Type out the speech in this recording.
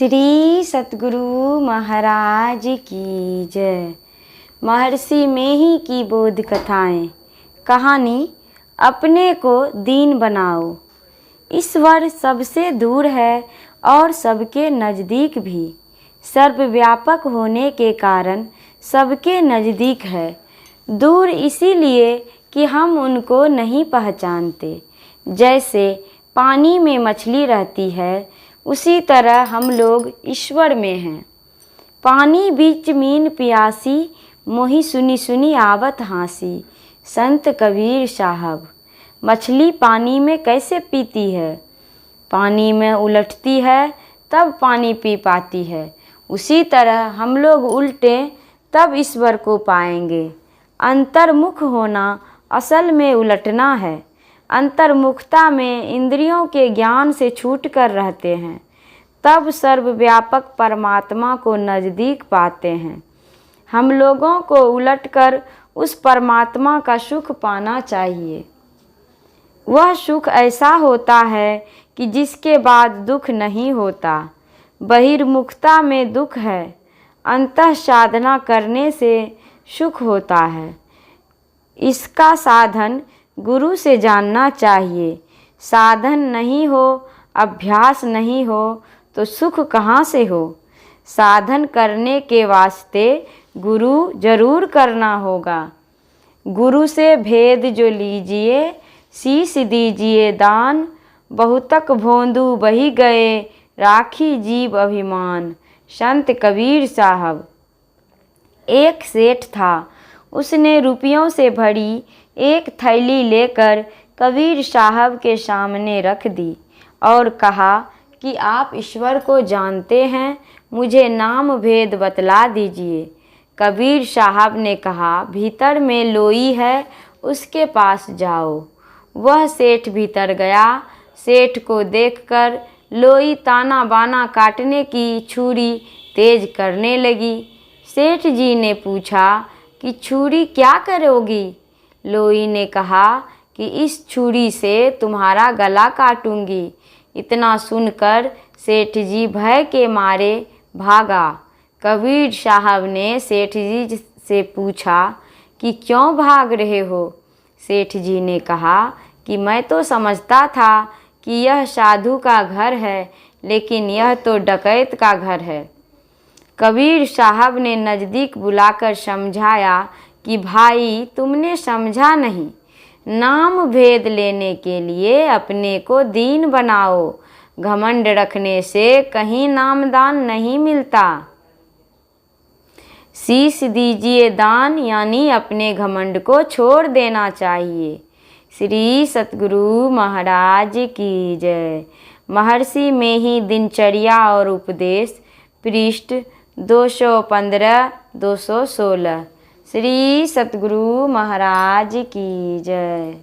श्री सतगुरु महाराज की जय। महर्षि मेही की बोध कथाएं। कहानी अपने को दीन बनाओ। ईश्वर सबसे दूर है और सबके नज़दीक भी। सर्वव्यापक होने के कारण सबके नज़दीक है। दूर इसीलिए कि हम उनको नहीं पहचानते। जैसे पानी में मछली रहती है, उसी तरह हम लोग ईश्वर में हैं। पानी बीच मीन प्यासी, मोही सुनी सुनी आवत हाँसी। संत कबीर साहब। मछली पानी में कैसे पीती है? पानी में उलटती है तब पानी पी पाती है। उसी तरह हम लोग उल्टे तब ईश्वर को पाएंगे। अंतर्मुख होना असल में उलटना है। अंतर्मुखता में इंद्रियों के ज्ञान से छूट कर रहते हैं, तब सर्वव्यापक परमात्मा को नज़दीक पाते हैं। हम लोगों को उलटकर उस परमात्मा का सुख पाना चाहिए। वह सुख ऐसा होता है कि जिसके बाद दुख नहीं होता। बहिर्मुखता में दुख है, अंतः साधना करने से सुख होता है। इसका साधन गुरु से जानना चाहिए। साधन नहीं हो, अभ्यास नहीं हो तो सुख कहाँ से हो? साधन करने के वास्ते गुरु जरूर करना होगा। गुरु से भेद जो लीजिए, शीश दीजिए दान। बहुतक भोंदू बही गए, राखी जीव अभिमान। संत कबीर साहब। एक सेठ था, उसने रुपयों से भरी एक थैली लेकर कबीर साहब के सामने रख दी और कहा कि आप ईश्वर को जानते हैं, मुझे नाम भेद बतला दीजिए। कबीर साहब ने कहा, भीतर में लोई है, उसके पास जाओ। वह सेठ भीतर गया। सेठ को देखकर लोई ताना बाना काटने की छुरी तेज करने लगी। सेठ जी ने पूछा कि छुरी क्या करोगी? लोई ने कहा कि इस छुरी से तुम्हारा गला काटूंगी। इतना सुनकर सेठ जी भय के मारे भागा। कबीर साहब ने सेठ जी से पूछा कि क्यों भाग रहे हो? सेठ जी ने कहा कि मैं तो समझता था कि यह साधु का घर है, लेकिन यह तो डकैत का घर है। कबीर साहब ने नज़दीक बुलाकर समझाया कि भाई, तुमने समझा नहीं। नाम भेद लेने के लिए अपने को दीन बनाओ। घमंड रखने से कहीं नामदान नहीं मिलता। शीश दीजिए दान, यानी अपने घमंड को छोड़ देना चाहिए। श्री सतगुरु महाराज की जय। महर्षि में ही दिनचर्या और उपदेश, पृष्ठ 215-216। श्री सतगुरु महाराज की जय।